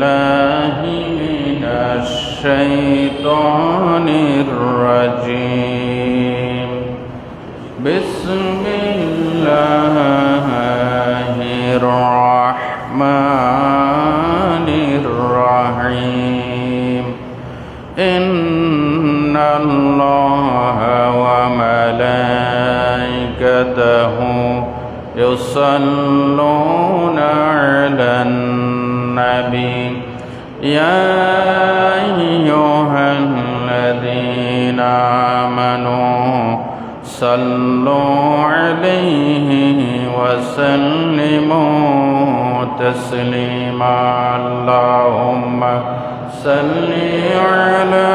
بالله من الشيطان الرجيم بسم الله الرحمن الرحيم إن الله وملائكته يصلون على النبي يا أيها الذين آمنوا صلوا عليه وسلموا تسليما اللهم صل على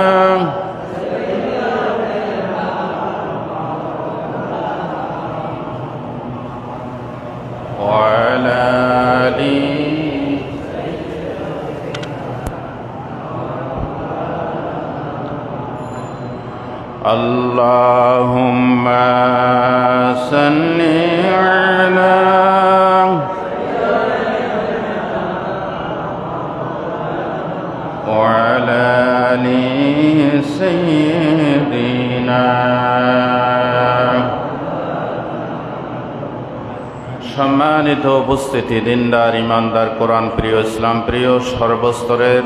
وعلى آله اللهم صل على وعلى آل سيدنا সম্মানিত উপস্থিতি, দিনদার ইমানদার কোরআন প্রিয় ইসলাম প্রিয় সর্বস্তরের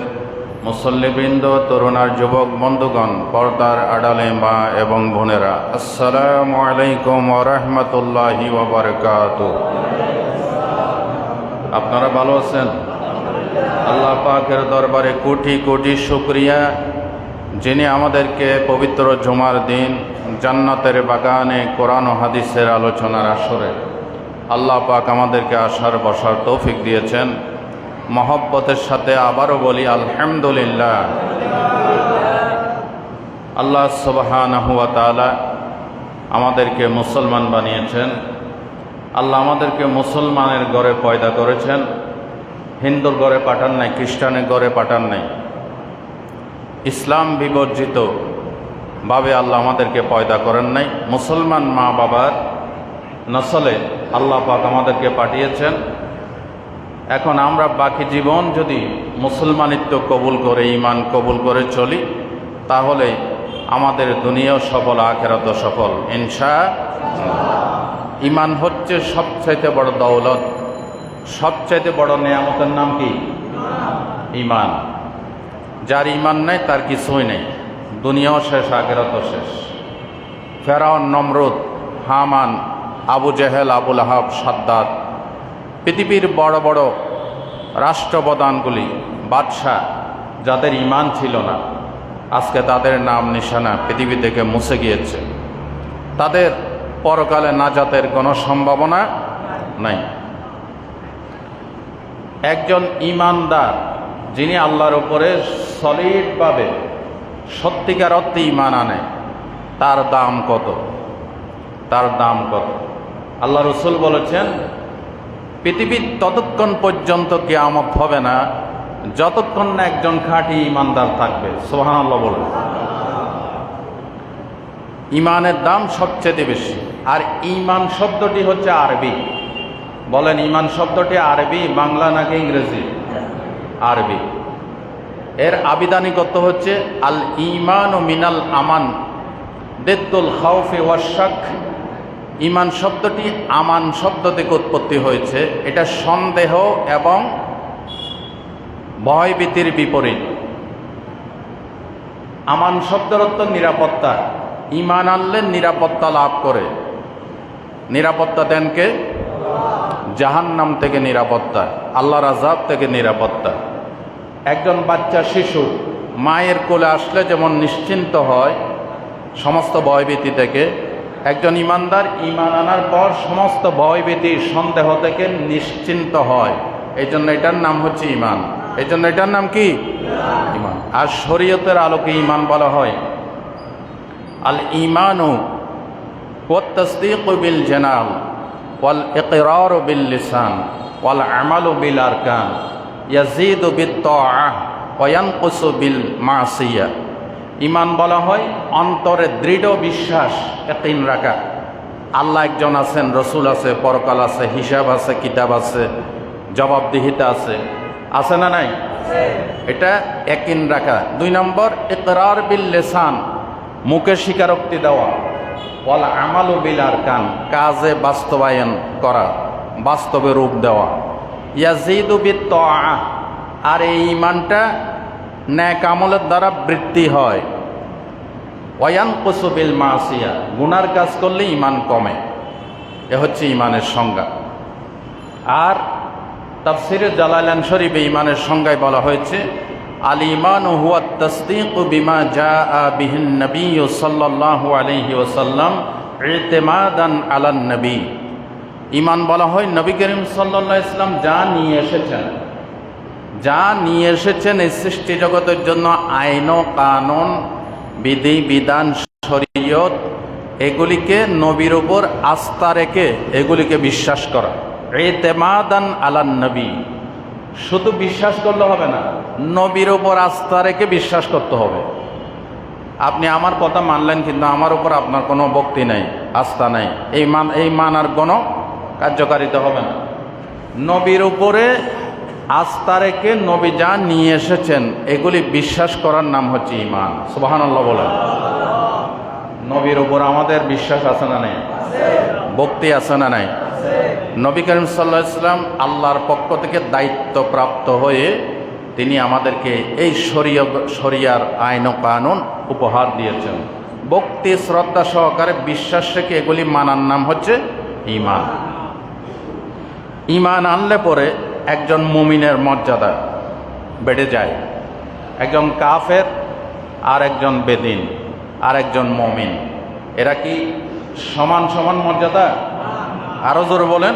মুসল্লিবৃন্দ, তরুণার যুবক বন্ধুগণ, পর্দার আড়ালে মা এবং বোনেরা, আসসালামু আলাইকুম ওয়া রাহমাতুল্লাহি ওয়া বারাকাতুহু। আপনারা ভালো আছেন? আল্লাহ পাকের দরবারে কোটি কোটি শুকরিয়া, যিনি আমাদেরকে পবিত্র জুমার দিন জান্নাতের বাগানে কোরআন ও হাদিসের আলোচনার আসরে আল্লাহ পাক আমাদেরকে আসার বসার তৌফিক দিয়েছেন। মহব্বতের সাথে আবারও বলি আলহামদুলিল্লাহ। আল্লাহ সুবহানাহু ওয়া তাআলা আমাদেরকে মুসলমান বানিয়েছেন। আল্লাহ আমাদেরকে মুসলমানের ঘরে পয়দা করেছেন, হিন্দুর ঘরে পাঠান নাই, খ্রিস্টানের ঘরে পাঠান নাই। ইসলাম বিবর্জিত ভাবে আল্লাহ আমাদেরকে পয়দা করেন নাই। মুসলমান মা বাবার নসলে আল্লাহ পাক আমাদেরকে পাঠিয়েছেন। এখন আমরা বাকি জীবন যদি মুসলমানিত্ব কবুল করে, ঈমান কবুল করে চলি, তাহলে আমাদের দুনিয়াও সফল, আখিরাতও সফল ইনশাআল্লাহ। ঈমান হচ্ছে সবচাইতে বড় দৌলত, সবচাইতে বড় নেয়ামতের নাম কি? ঈমান। যার ঈমান নাই তার কিছুই নেই, দুনিয়াও শেষ, আখিরাতও শেষ। ফেরাউন, নমরুদ, হামান, আবু জেহেল, আবু লাহাব, সাদ্দাত, পৃথিবীর বড় বড় রাষ্ট্রপ্রধানগুলি, বাদশাহ, যাদের ঈমান ছিল না, আজকে তাদের নাম নিশানা পৃথিবী থেকে মুছে গিয়েছে। তাদের পরকালে নাজাতের কোনো সম্ভাবনা নাই। একজন ঈমানদার, যিনি আল্লাহর উপরে সলিডভাবে সত্যিকার অর্থে ঈমান আনে, তার দাম কত? তার দাম কত? আল্লাহ রসুল বলেছেন, পৃথিবীর ততক্ষণ পর্যন্ত কিয়ামত হবে না যতক্ষণ না একজন খাঁটি ঈমানদার থাকবে। সুবহানাল্লাহ বলেন। ঈমানের দাম সবচেয়ে বেশি। আর ঈমান শব্দটি হচ্ছে আরবি। বলেন, ঈমান শব্দটি আরবি, বাংলা নাকি ইংরেজি? আরবি। এর আবিধানিক অর্থ হচ্ছে আল ঈমান মিনাল আমান দিদ্দুল খাউফি ওয়াশ শাক। ঈমান শব্দটি আমান শব্দ থেকে উৎপত্তি হয়েছে। এটা সন্দেহ এবং ভয়ভীতির বিপরীত। আমান শব্দের অর্থ নিরাপত্তা। ঈমান আনলে নিরাপত্তা লাভ করে। নিরাপত্তা দেন কে? জাহান্নাম থেকে নিরাপত্তা, আল্লাহর আযাব থেকে নিরাপত্তা। একজন বাচ্চা শিশু মায়ের কোলে আসলে যেমন নিশ্চিন্ত হয় সমস্ত ভয়ভীতি থেকে, একজন ঈমানদার ঈমান আনার পর সমস্ত ভয়ভীতি, সন্দেহ থেকে নিশ্চিন্ত হয়। এই জন্য এটার নাম হচ্ছে ঈমান। এই জন্য এটার নাম কি? ঈমান। আর শরীয়তের আলোকে ঈমান বলা হয় আল ঈমানু ওয়াত তাসদীকু বিল জানান ওয়াল ইকরারু বিল লিসান ওয়াল আমালু বিল আরকান ইয়াজিদু বিত তাআহ ওয়া ইয়ানকুসু বিল মাসিয়াহ। ঈমান বলা হয় অন্তরে দৃঢ় বিশ্বাস, ইয়াকিন রাখা। আল্লাহ একজন আছেন, রসুল আছে, পরকাল আছে, হিসাব আছে, কিতাব আছে, জবাবদিহিতা আছে, আছে না নাই? এটা ইয়াকিন রাখা। 2 নম্বর ইকরার বিল লিসান, মুখে স্বীকারোক্তি দেওয়া। ওয়াল আমালু বিল আরকান, কাজে বাস্তবায়ন করা, বাস্তবে রূপ দেওয়া। ইয়াজিদু বিত তাআ, আর এই ঈমানটা নেক আমলের দ্বারা বৃদ্ধি হয়। ওয়ায়ানকুসু বিল মাসিয়া, গুনার কাজ করলে ঈমান কমে। এ হচ্ছে ঈমানের সংজ্ঞা। আর তাফসিরে জালালাইন শরীফে ঈমানের সংজ্ঞায় বলা হয়েছে, আল ঈমানু হুয়া তাসদীকু বিমা জাআ বিহিন নবী সাল্লাল্লাহু আলাইহি ওয়াসাল্লাম ইতিমাদান আলান নবী। ঈমান বলা হয় নবী করিম সাল্লাল্লাহু আলাইহি ওয়াসাল্লাম যা নিয়ে এসেছেন এই সৃষ্টি জগতের জন্য, আইন ও কানুন, বিধি বিধান, শরীয়ত, এগুলিকে নবীর উপর আস্থা রেখে এগুলিকে বিশ্বাস করা। ইতিমাদান আলান নবী, শুধু বিশ্বাস করলে হবে না, নবীর উপর আস্থা রেখে বিশ্বাস করতে হবে। আপনি আমার কথা মানলেন, কিন্তু আমার উপর আপনার কোনো ভক্তি নাই, আস্থা নাই, এই মানার কোনো কার্যকারিতা হবে না। নবীর উপরে আস্থা রেখে নবী যা নিয়ে এসেছেন এগুলি বিশ্বাস করার নাম হচ্ছে ঈমান। সুবহানাল্লাহ বলেন। নবীর উপর আমাদের বিশ্বাস আছে না নাই? ভক্তি আছে না নাই? নবী করিম সাল্লাল্লাহু আলাইহি ওয়াসাল্লাম আল্লাহর পক্ষ থেকে দায়িত্বপ্রাপ্ত হয়ে তিনি আমাদেরকে এই শরিয়ার আইন ও কানুন উপহার দিয়েছেন। ভক্তি শ্রদ্ধা সহকারে বিশ্বাস রেখে এগুলি মানার নাম হচ্ছে ঈমান। ঈমান আনলে পরে একজন মুমিনের মর্যাদা বেড়ে যায়। একজন কাফের, আর একজন বেদিন, আর একজন মুমিন, এরা কি সমান সমান মর্যাদা? আরো জোরে বলেন।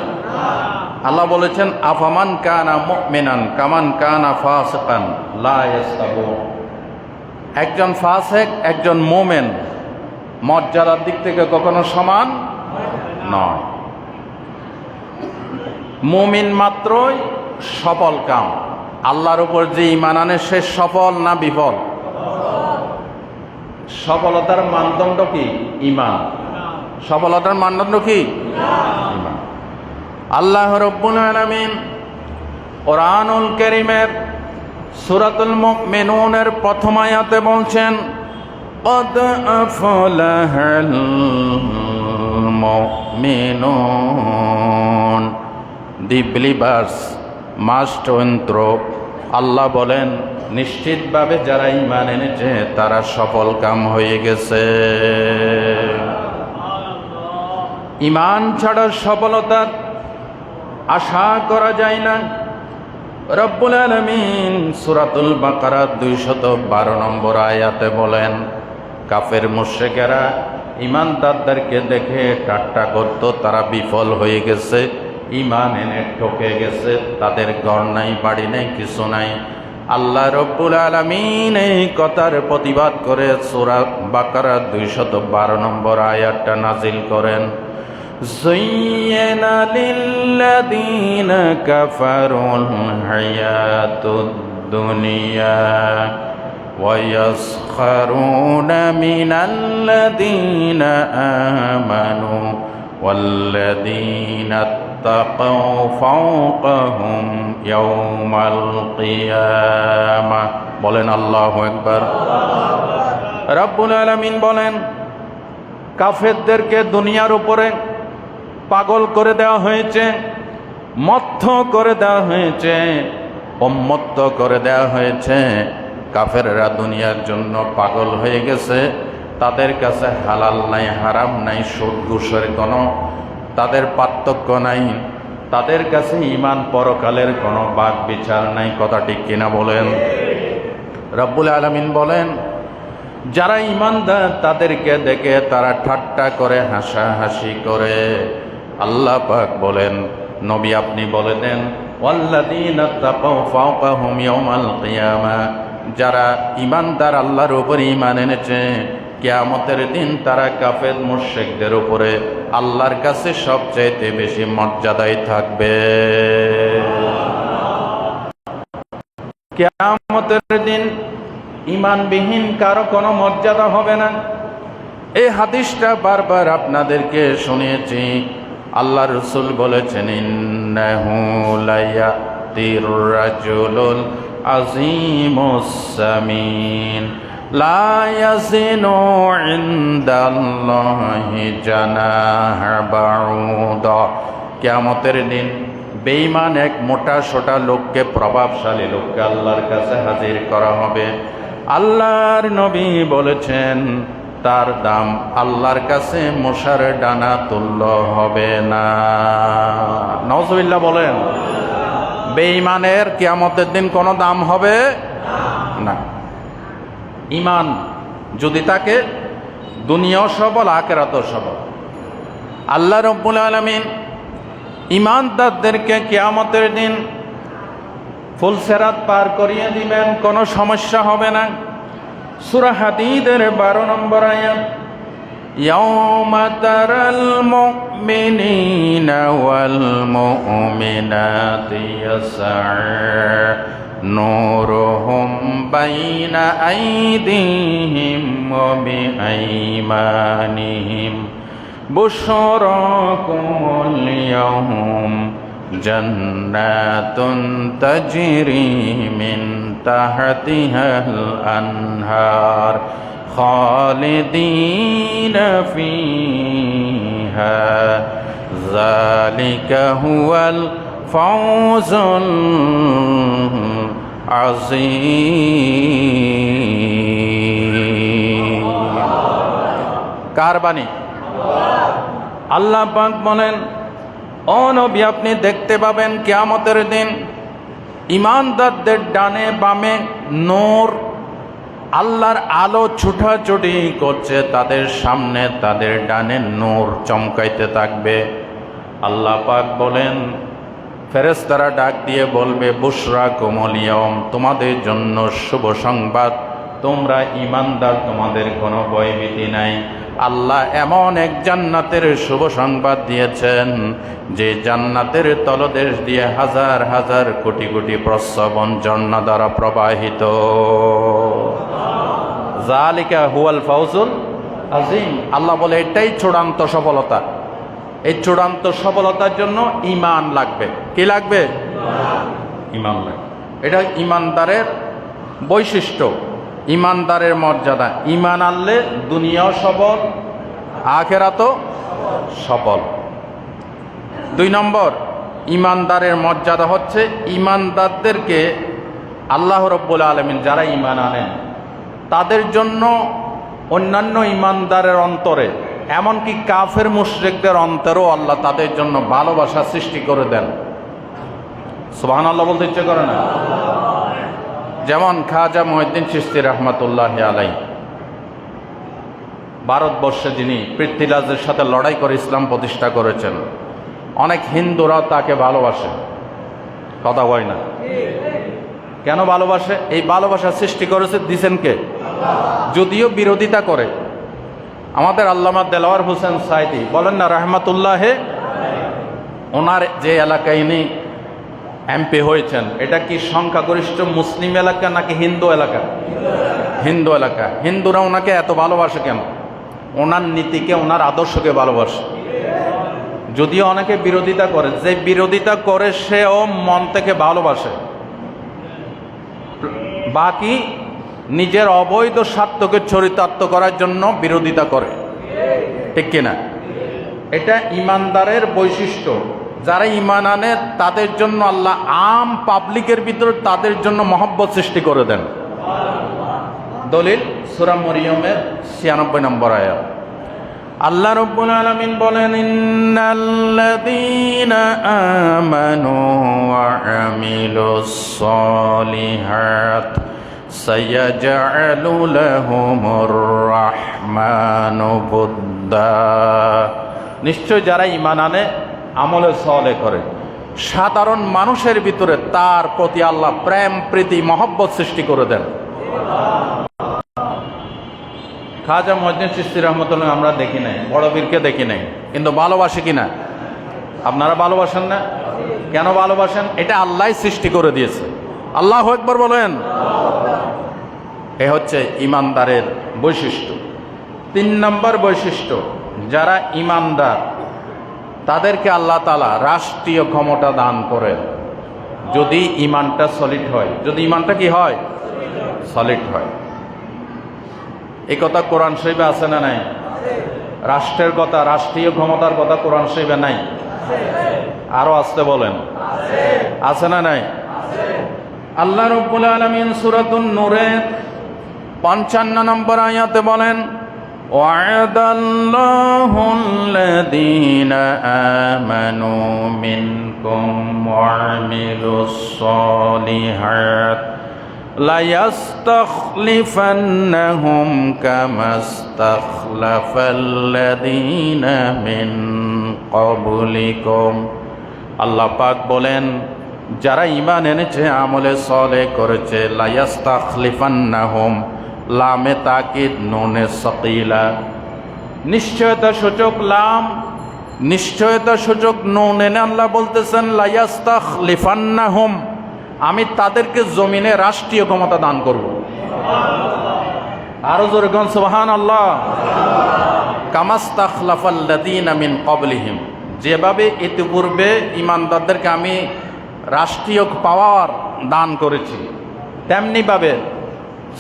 আল্লাহ বলেছেন, আফামান কানা মুমিনান কামান কানা ফাসিকান লা ইয়াস্তাবুন। একজন ফাসিক, একজন মুমিন মর্যাদার দিক থেকে কখনো সমান নয়। মুমিন মাত্রই সফল কাম। আল্লাহর উপর যে ঈমান আনে সে সফল না বিফল? সফলতার মানদণ্ড কি? ঈমান। সফলতার মানদণ্ড কি? ঈমান। আল্লাহ রাব্বুল আলামিন কোরআনুল কারীমের সূরাতুল মুমিনুনের প্রথম আয়াতে বলছেন, قد أفلح المؤمنون, the believers must enter. আল্লাহ বলেন নিশ্চিতভাবে যারা ঈমান এনেছে তারা সফল কাম হয়ে গেছে। ঈমান ছাড়া সফলতার আশা করা যায় না। রব্বুল আলামিন সূরাতুল বাকারা 212 নম্বর আয়াতে বলেন, কাফের মুশরিকেরা ঈমানদারদেরকে দেখে ঠাট্টা করত, তারা বিফল হয়ে গেছে, ঈমান এনে ঠকে গেছে, তাদের ঘর নাই, বাড়ি নাই, কিছু নাই। আল্লাহ রব্বুল আলামিন এই কথার প্রতিবাদ করে সূরা বাকারা 212 নম্বর আয়াতটা নাজিল করেন, زين للذين كفروا الحياة الدنيا ويسخرون من الذين آمنوا والذين اتقوا فوقهم يوم القيامة। বলেন আল্লাহু আকবার। রব্বুল আলামিন বলেন, কাফেরদেরকে দুনিয়ার উপরে পাগল করে দেওয়া হয়েছে, মত্ত করে দেওয়া হয়েছে, উন্মত্ত করে দেওয়া হয়েছে। কাফেররা দুনিয়ার জন্য পাগল হয়ে গেছে। তাদের কাছে হালাল নাই, হারাম নাই, সুদ ঘুষের কোনো তাদের পার্থক্য নাই। তাদের কাছে ঈমান পরকালের কোনো বাক বিচার নাই। কথা ঠিক কিনা বলেন? রব্বুল আলামিন বলেন, যারা ঈমানদার তাদেরকে দেখে তারা ঠাট্টা করে, হাসাহাসি করে। আল্লাহ পাক বলেন, নবী আপনি বলে দেন, ওয়াল্লাযীনা তাকাউ ফাওকাহুম ইয়াওমাল কিয়ামা, যারা ঈমানদার আল্লাহর উপর ঈমান এনেছে, কিয়ামতের দিন তারা কাফের মুশরিকদের উপরে আল্লাহর কাছে সবচেয়ে বেশি মর্যাদায় থাকবে। কিয়ামতের দিন ঈমানবিহীন কারো কোনো মর্যাদা হবে না। এই হাদিসটা বারবার আপনাদেরকে শুনিয়েছি। আল্লাহ রাসূল বলেছেন, ইন্নাহু লায়াতির রাজুলুল আজিমুস সামিন লা ইয়াজিনু ইনদাল্লাহি জানাহা বাউদা। কিয়ামতের দিন বেঈমান এক মোটা সোটা লোককে, প্রভাবশালী লোককে আল্লাহর কাছে হাজির করা হবে। আল্লাহর নবী বলেছেন তার দাম আল্লাহর কাছে মশার ডানা তুল্য হবে না। নাউজুবিল্লাহ বলেন। বেঈমানের কিয়ামতের দিন কোনো দাম হবে না। ঈমান যদি থাকে দুনিয়াও সবল, আখিরাতও সবল। আল্লাহ রাব্বুল আলামিন ঈমানদারদেরকে কিয়ামতের দিন ফুলসিরাত পার করিয়ে দিবেন, কোনো সমস্যা হবে না। সূরা হাদীদের 12 নম্বর আয়াত, ইয়াউমা তারাল মুমিনিনা ওয়াল মুমিনাতি ইয়াসআ নূরুহুম বাইনা আইদিহিম ওয়া বিআইমানিহিম বুশরাকুমুল ইয়াউম জান্নাতুন তাজরি মিন তাহতিহাল আনহার খালিদিনা ফিহা যালিকা হুয়াল ফাওজুল আযীম। কার বাণী? আল্লাহ পাক বলেন, ও নবী আপনি দেখতে পাবেন কিয়ামতের দিন ঈমানদারদের ডানে বামে নূর, আল্লাহর আলো ছুটাছুটি করছে তাদের সামনে, তাদের ডানে নূর চমকাইতে থাকবে। আল্লাহ পাক বলেন, ফেরেশতারা ডাক দিয়ে বলবে, বুশরাকুমুল ইয়াউম, তোমাদের জন্য শুভ সংবাদ, তোমরা ঈমানদার, তোমাদের কোনো ভয়ভীতি নাই। আল্লাহ এমন এক জান্নাতের শুভ সংবাদ দিয়েছেন যে জান্নাতের তলদেশ দিয়ে হাজার হাজার কোটি কোটি প্রস্রবণ ঝর্ণা দ্বারা প্রবাহিত। যালিকা হুয়াল ফাউজুল আযীম। আল্লাহ বলে এটাই চূড়ান্ত সফলতা। এই চূড়ান্ত সফলতার জন্য ঈমান লাগবে। কি লাগবে? ঈমান লাগবে। এটা ঈমানদারের বৈশিষ্ট্য, ঈমানদারের মর্যাদা। ঈমান আনলে দুনিয়াও সবল, আখিরাতও সবল। 2 নম্বর ঈমানদারের মর্যাদা হচ্ছে ঈমানদারদেরকে আল্লাহ রাব্বুল আলামিন যারা ঈমান আনেন তাদের জন্য অন্যান্য ঈমানদারের অন্তরে, এমনকি কাফের মুশরিকদের অন্তরেও আল্লাহ তাদের জন্য ভালোবাসা সৃষ্টি করে দেন। সুবহানাল্লাহ বলতে ইচ্ছে করে না? যেমন খাজা মুঈনুদ্দিন চিশতি রাহমাতুল্লাহি আলাইহি, ভারতবর্ষে যিনি পৃথ্বীরাজের সাথে লড়াই করে ইসলাম প্রতিষ্ঠা করেছেন, অনেক হিন্দুরা তাকে ভালোবাসে। কথা হয় না? কেন ভালোবাসে? এই ভালোবাসা সৃষ্টি করেছে দিছেন কে? যদিও বিরোধিতা করে। আমাদের আল্লামা দেলাওয়ার হোসেন সাইদি বলেন না রাহমাতুল্লাহে, ওনার যে এলাকায় ইনি এমপি হয়েছেন, এটা কি সংখ্যাগরিষ্ঠ মুসলিম এলাকা নাকি হিন্দু এলাকা? হিন্দু এলাকা। হিন্দুরা ওনাকে এত ভালোবাসে কেন? ওনার নীতিকে, ওনার আদর্শকে ভালোবাসে। যদিও অনেকে বিরোধিতা করে, যে বিরোধিতা করে সেও মন থেকে ভালোবাসে, বাকি নিজের অবৈধ স্বার্থকে চরিতার্থ করার জন্য বিরোধিতা করে। ঠিক কিনা? এটা ঈমানদারের বৈশিষ্ট্য। যারা ঈমান আনে তাদের জন্য আল্লাহ আম পাবলিকের ভিতরে তাদের জন্য মহব্বত সৃষ্টি করে দেন। দলিল সূরা মরিয়মের 96 নম্বর আয়াত। আল্লাহ রাব্বুল আলামিন বলেন, ইন্নাল্লাযীনা আমানু ওয়া আমিলুস সলিহাত সায়াজআলু লাহুমুর রাহমানু বুদ্দা। নিশ্চয় যারা ঈমান আনে, আমলে সালেহ করে, সাধারণ মানুষের ভিতরে তার প্রতি আল্লাহ প্রেম, প্রীতি, মহব্বত সৃষ্টি করে দেন। খাজা মুঈনুদ্দিন চিশতি রাহমাতুল্লাহ আমরা দেখি নাই, বড় বীরকে দেখি নাই, কিন্তু ভালোবাসে কিনা? আপনারা ভালোবাসেন না? কেন ভালোবাসেন? এটা আল্লাহ সৃষ্টি করে দিয়েছে। আল্লাহু আকবার বলেন। এ হচ্ছে ঈমানদারের বৈশিষ্ট্য। 3 নম্বর বৈশিষ্ট্য, যারা ঈমানদার তাদেরকে আল্লাহ তাআলা রাষ্ট্রীয় ক্ষমতা দান করেন। যদি ইমানটা সলিড হয়, যদি ইমানটা কি হয়, সলিড হয়। এই কথা কোরআন শরীফে আছে না নাই? রাষ্ট্রের কথা, রাষ্ট্রীয় ক্ষমতার কথা কোরআন শরীফে নাই? আরো আসতে বলেন, আছে না নাই? আল্লাহ রাব্বুল আলামিন সূরাতুন নূরের 55 নম্বর আয়াতে বলেন, ওয়া'দাল্লাহুল্লাযীনা আমানু মিনকুম ওয়া আমিলুস সালিহাত লা ইয়াস্তাখলিফান্নাহুম কামাস্তাখলাফাল্লাযীনা মিন ক্বাবলিকুম। আল্লাহ পাক বলেন, যারা ঈমান এনেছে, আমলে সালেহ করেছে, লা ইয়াস্তাখলিফান্নাহুম, লামে তাকিদ নুনে সাকিলা, নিশ্চয়তা সূচক লাম, নিশ্চয়তা সূচক নুন এনে আল্লাহ বলতেছেন, লা ইয়াস্তাখলিফান্নাহুম, আমি তাদেরকে জমিনে রাষ্ট্রীয় ক্ষমতা দান করব। আরো জোরে কোন সুবহানাল্লাহ। কামাস্তাখলাফাল্লাযীনা মিন ক্বাবলিহিম, যেভাবে ইতিপূর্বে ঈমানদারদেরকে আমি রাষ্ট্রীয় পাওয়ার দান করেছি, তেমনিভাবে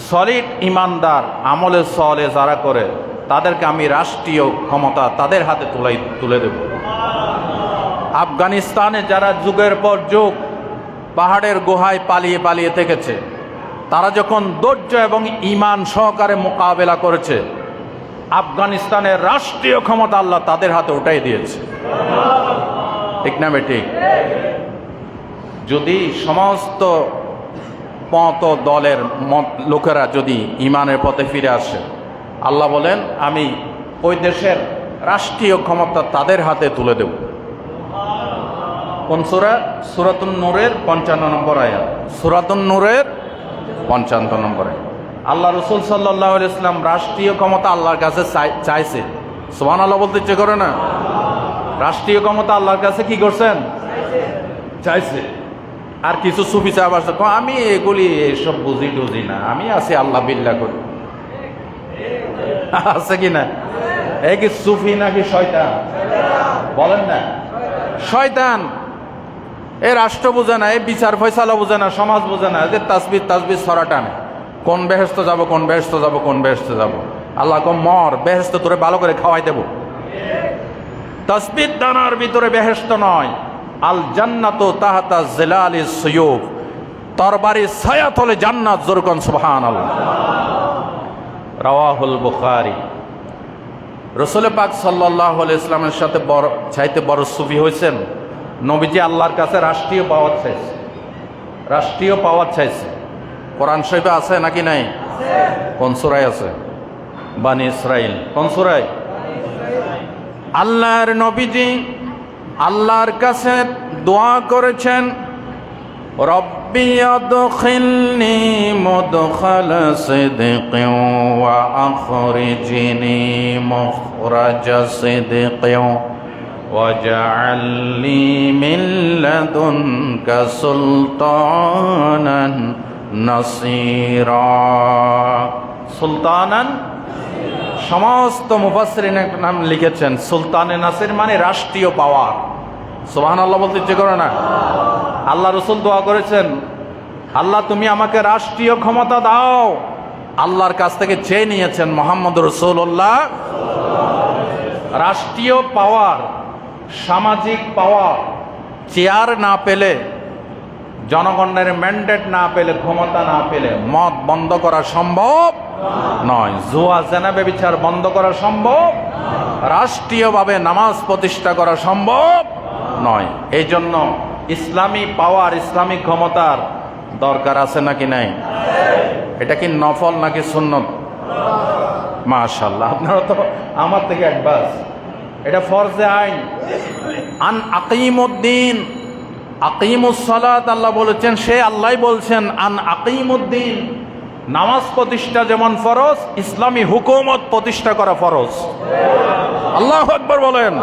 সলিড ঈমানদার আমলে সালেহ যারা করে তাদেরকে আমি রাষ্ট্রীয় ক্ষমতা তাদের হাতে তুলে দেব। আফগানিস্তানে যারা যুগের পর যুগ পাহাড়ের গুহায় পালিয়ে পালিয়ে থেকেছে, তারা যখন ধৈর্য এবং ঈমান সহকারে মোকাবেলা করেছে, আফগানিস্তানের রাষ্ট্রীয় ক্ষমতা আল্লাহ তাদের হাতে উঠাই দিয়েছে। ঠিক না বেঠিক? যদি সমস্ত পথ দলের লোকেরা যদি ঈমানের পথে ফিরে আসে, আল্লাহ বলেন আমি ওই দেশের রাষ্ট্রীয় ক্ষমতা তাদের হাতে তুলে দেব। কোন সূরা? সূরাতুন নূরের 55 নম্বর আয়াত। সূরাতুন নূরের 55 নম্বর আয়াত। আল্লাহ রাসূল সাল্লাল্লাহু আলাইহি ওয়াসাল্লাম রাষ্ট্রীয় ক্ষমতা আল্লাহর কাছে চাইছে। সুবহানাল্লাহ বলতে ইচ্ছে করে না? রাষ্ট্রীয় ক্ষমতা আল্লাহর কাছে কি করছেন? চাইছে। আর কিছু সুফি সাহেব আছে, আমি এগুলি এসব বুঝি না, আমি আছি আল্লাহ বিল্লাহ করি। আছে কি না? এই কি সুফি নাকি শয়তান? বলেন না, শয়তান। এ রাষ্ট্র বোঝে না, এ বিচার ফয়সালা বোঝে না, সমাজ বোঝে না, এদের তাসবিহ ছড়া টানে। কোন বেহেশতে যাব, কোন বেহেশতে যাব, কোন বেহেশতে যাব। আল্লাহ কম মর, বেহেশতে তোরে ভালো করে খাওয়াই দেব। তাসবিহ দানার ভিতরে বেহেশত নয়। আল জান্নাতু তাহতা জিলালিস সুয়ুফ, তরবারির ছায়া তলে জান্নাত। জোরকন সুবহানাল্লাহ। রাওয়াহুল বুখারী। রাসূল পাক সাল্লাল্লাহু আলাইহি ওয়াসাল্লামের সাথে চাইতে বড় সুফি হয়েছেন নবীজি আল্লাহর কাছে রাষ্ট্রীয় পাওয়ার চাইছে, রাষ্ট্রীয় পাওয়ার চাইছে। কোরআন শরীফে আছে নাকি নাই? কোন সূরায় আছে? বানী ইসরাইল। কোন সূরায়? আল্লাহর নবীজি আল্লাহর কাছে দোয়া করেছেন, রব্বি আদখিলনি মুদখালা সিদকিন ওয়া আখরিজনি মুখরাজা সিদকিন ওয়াজআলনি মিন লাদুনকা সুলতানান নাসীরা। সুলতানান, সমস্ত মুফাসসিরিন একটা নাম লিখেছেন, সুলতানে নাসির মানে রাষ্ট্রীয় পাওয়ার। সুবহানাল্লাহ বলতে ইচ্ছে করে না? আল্লাহ রাসূল দোয়া করেছেন, আল্লাহ তুমি আমাকে রাষ্ট্রীয় ক্ষমতা দাও। আল্লাহর কাছ থেকে চেয়ে নিয়েছেন মুহাম্মদুর রাসূলুল্লাহ। রাষ্ট্রীয় পাওয়ার, সামাজিক পাওয়ার, চেয়ার না পেলে, জনগণের ম্যান্ডেট না পেলে, ক্ষমতা না পেলে মদ বন্ধ করা সম্ভব নয়, জুয়া জেনা ব্যভিচার বন্ধ করা সম্ভব, রাষ্ট্রীয়ভাবে নামাজ প্রতিষ্ঠা করা সম্ভব নয়। এই জন্য ইসলামী পাওয়ার, ইসলামিক ক্ষমতার দরকার আছে নাকি নাই? এটা কি নফল নাকি সুন্নত? মাশাআল্লাহ, আপনারা তো আমার থেকে অ্যাডভান্স। এটা ফরজে আইন। আন আকিমুদ্দিন, আকিমুস সালাত আল্লাহ বলেছেন, সে আল্লাহই বলছেন আন আকিমুদ্দিন, নামাজ প্রতিষ্ঠা যেমন ফরজ, ইসলামী হুকুমত প্রতিষ্ঠা করা ফরজ। আল্লাহু আকবার বলেন।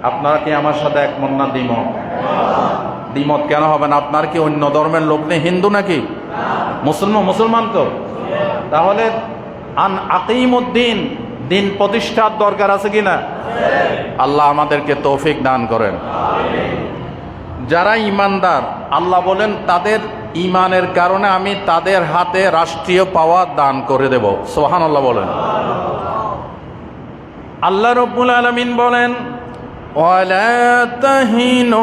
আপনারা কি আমার সাথে একমত না দ্বিমত? দ্বিমত কেন হবে না? আপনার কি অন্য ধর্মের লোক নেই? হিন্দু নাকি? মুসলমান তো। তাহলে আন আকিমুদ্দিন, দিন প্রতিষ্ঠার দরকার আছে কিনা? আল্লাহ আমাদেরকে তৌফিক দান করেন। যারা ইমানদার আল্লাহ বলেন তাদের ইমানের কারণে আমি তাদের হাতে রাষ্ট্রীয় পাওয়ার দান করে দেব। সুবহানাল্লাহ বলেন। আল্লাহ রাব্বুল আলামিন বলেন ওয়ালা তাহিনু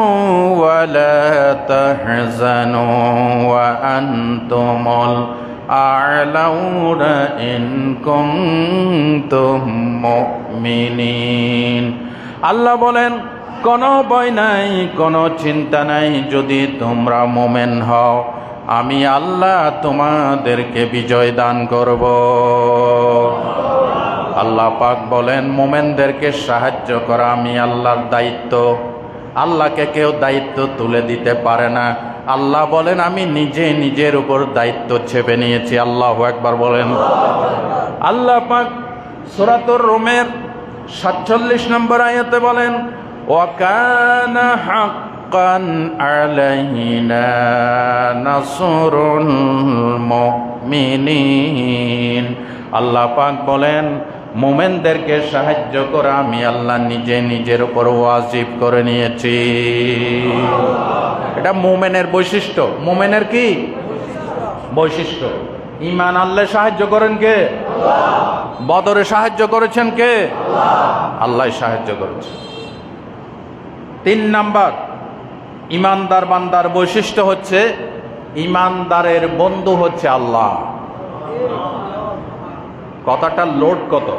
ওয়ালা তাহজানু ওয়া আনতুমুল আ'লাউনা ইন কুনতুম মুমিনিন। আল্লাহ বলেন কোনো ভয় নাই, কোনো চিন্তা নাই, যদি তোমরা মুমিন হও আমি আল্লাহ তোমাদেরকে বিজয় দান করব। আল্লাহ পাক বলেন মুমিনদেরকে সাহায্য করা আমি আল্লাহর দায়িত্ব। আল্লাহকে কেউ দায়িত্ব তুলে দিতে পারে না। আল্লাহ বলেন আমি নিজে নিজের উপর দায়িত্ব চেপে নিয়েছি। আল্লাহু আকবার বলেন। আল্লাহ পাক সূরাতুর রুমের ৪৭ নম্বর আয়াতে বলেন وَكَانَ حَقًّا عَلَيْنَا نَصْرُ الْمُؤْمِنِينَ। আল্লাহ পাক বলেন মুমিনদেরকে সাহায্য করা আমি আল্লাহ নিজে নিজের উপর ওয়াজিব করে নিয়েছি। এটা মুমিনের বৈশিষ্ট্য। মুমিনের কি বৈশিষ্ট্য? ঈমান আনলে সাহায্য করেন কে? আল্লাহ। বদরে সাহায্য করেছেন কে? আল্লাহ। আল্লাহ সাহায্য করেছেন। ৩ নাম্বার ইমানদার বান্দার বৈশিষ্ট্য হচ্ছে ইমানদারের বন্ধু হচ্ছে আল্লাহ। কথাটা লোড কত!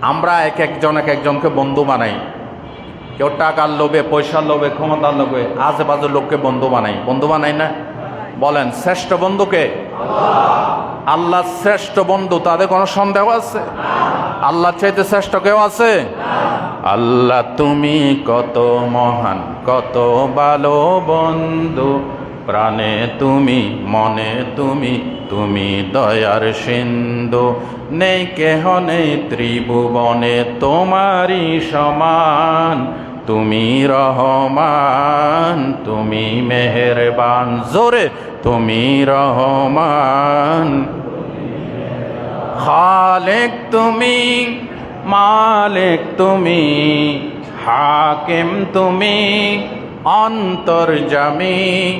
আমরা এক একজনকে বন্ধু বানাই। কেউ টাকার লোভে, পয়সার লোভে, ক্ষমতার লোভে আশেপাশের লোককে বন্ধু বানাই না? বলেন শ্রেষ্ঠ বন্ধুকে? আল্লাহ শ্রেষ্ঠ বন্ধু। তাদের কোনো সন্দেহ আছে? আল্লাহ চাইতে শ্রেষ্ঠ কেউ আছে? আল্লাহ তুমি কত মহান, কত ভালো বন্ধু, প্রাণে তুমি, মনে তুমি, তুমি দয়ার সিন্ধু, নেই কেহ নেই ত্রিভুবনে তোমারই সমান, তুমি রহমান, তুমি মেহেরবান। জোরে তুমি রহমান। খালেক তুমি, মালিক তুমি, হাকিম তুমি, অন্তর্যামী,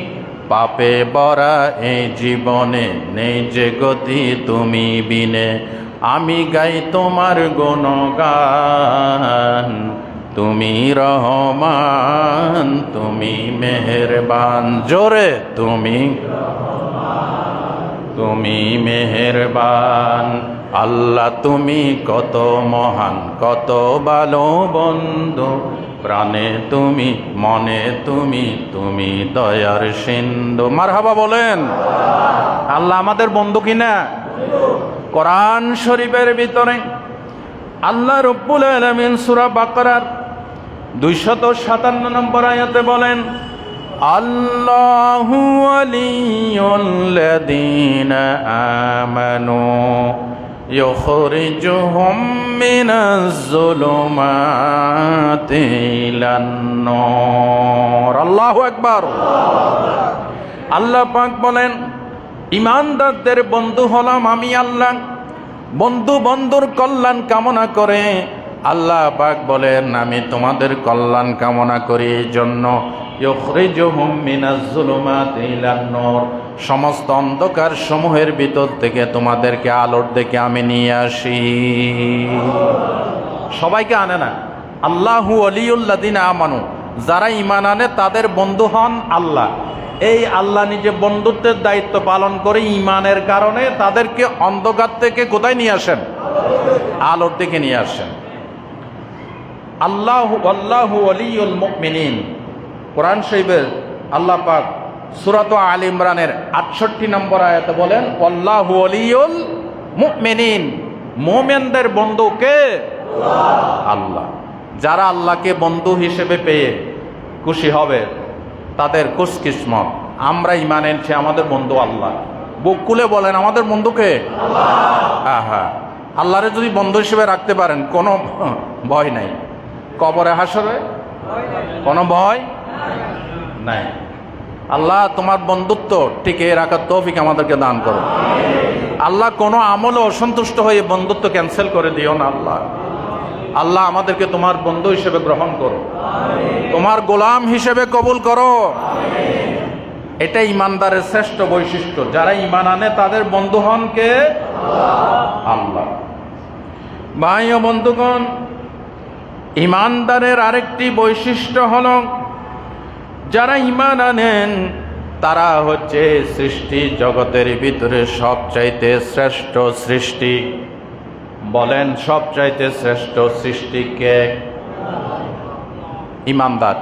পাপে ভরা এই জীবনে নেই যে গতি তুমি বিনে, আমি গাই তোমার গুণগান, তুমি রহমান, তুমি মেহেরবান। জোরে তুমি, তুমি মেহেরবান। আল্লাহ তুমি কত মহান, কত ভালো বন্ধু, প্রাণে তুমি, মনে তুমি, তুমি দয়ার সিন্ধু। মারহাবা বলেন। আল্লাহ আমাদের বন্ধু কিনা? কোরআন শরীফের ভিতরে আল্লাহ রব্বুল আলামিন সূরা বাকারার 257 নম্বর আয়াতে বলেন আল্লাহু ওয়ালিয়ুল্লাযীনা আমানু ইখরিজুহুম মিনাজ-যুলুমাতি ইলান-নূর। আল্লাহু আকবার। আল্লাহ পাক বলেন ঈমানদারদের বন্ধু হলাম আমি আল্লাহ। বন্ধু বন্ধুর কল্যাণ কামনা করে। আল্লাহ পাক বলেন আমি তোমাদের কল্যাণ কামনা করি, এই জন্য ইখরিজুহুম মিনাজ-যুলুমাতি ইলান-নূর, সমস্ত অন্ধকার সমূহের ভিতর থেকে তোমাদেরকে আলোর দিকে আমি নিয়ে আসি। সবাইকে আনে না। আল্লাহু ওয়ালিয়ুল্লাযীনা আমানু, যারা ঈমান আনে তাদের বন্ধু হন আল্লাহ। এই আল্লাহ নিজে বন্ধুত্বের দায়িত্ব পালন করে ঈমানের কারণে তাদেরকে অন্ধকার থেকে কোথায় নিয়ে আসেন? আলোর দিকে নিয়ে আসেন। আল্লাহু ওয়ালিয়ুল মুমিনিন। কোরআন শরীফের আল্লাহ পাক সূরাত আলে ইমরানের ৬৮ নম্বর আয়াতে বলেন আল্লাহু ওয়ালিয়ুল মুমিনিন, মুমিনদের বন্ধু কে? আল্লাহ। যারা আল্লাহকে বন্ধু হিসেবে পেয়ে খুশি হবে তাদের খুশকিসমত। আমরা ঈমান এনেছি, আমাদের বন্ধু আল্লাহ। বুক খুলে বলেন আমাদের বন্ধুকে? আল্লাহ। হ্যাঁ, আল্লাহরে যদি বন্ধু হিসেবে রাখতে পারেন কোনো ভয় নাই। কবরে হাসরে কোনো ভয় নাই। আল্লাহ তোমার বন্ধুত্ব টিকে রাখার তৌফিক আমাদেরকে দান করো। আল্লাহ কোনো আমলে অসন্তুষ্ট হয়ে বন্ধুত্ব ক্যান্সেল করে দিও না আল্লাহ। আল্লাহ আমাদেরকে তোমার বন্ধু হিসেবে গ্রহণ করো, তোমার গোলাম হিসেবে কবুল করো। এটা ইমানদারের শ্রেষ্ঠ বৈশিষ্ট্য। যারা ইমান আনে তাদের বন্ধু হন কে? আল্লাহ। ভাই ও বন্ধুগণ, ইমানদারের আরেকটি বৈশিষ্ট্য হল, যারা ইমান আনেন তারা হচ্ছে সৃষ্টি জগতের ভিতরে সবচাইতে শ্রেষ্ঠ সৃষ্টি। বলেন, সবচাইতে শ্রেষ্ঠ সৃষ্টি কে? ইমানদার।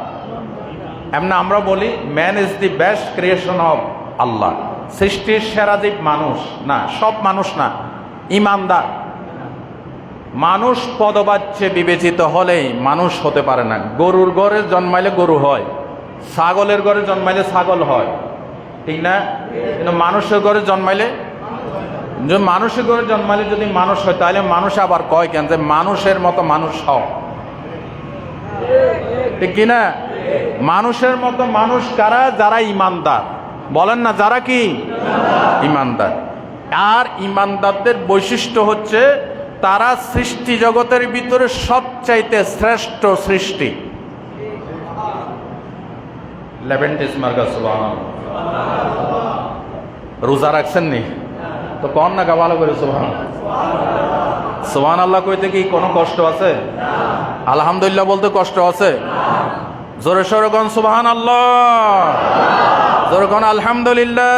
এমনি আমরা বলি man is the best creation of Allah. সৃষ্টির সেরা জীব মানুষ না, সব মানুষ না, ইমানদার। মানুষ পদবাচ্যে বিবেচিত হলেই মানুষ হতে পারে না। গরুর ঘরে জন্মাইলে গরু হয়, ছাগলের ঘরে জন্মাইলে ছাগল হয়, ঠিক না? কিন্তু মানুষের ঘরে জন্মাইলে, মানুষের ঘরে জন্মাইলে যদি মানুষ হয়, তাহলে মানুষ আবার কয় কেন যে মানুষের মতো মানুষ হও, ঠিক কিনা? মানুষের মতো মানুষ কারা? যারা ইমানদার। বলেন না, যারা কি ইমানদার। আর ইমানদারদের বৈশিষ্ট্য হচ্ছে তারা সৃষ্টি জগতের ভিতরে সবচাইতে শ্রেষ্ঠ সৃষ্টি। রোজা রাখছেন নি তো কন না গা ভালো করে সুবহানাল্লাহ। সুবহানাল্লাহ কইতে কি কোনো কষ্ট আছে? আলহামদুলিল্লাহ বলতে কষ্ট আছে? জোরে সোরে কোন সুবহানাল্লাহ, জোরে কোন আলহামদুলিল্লাহ।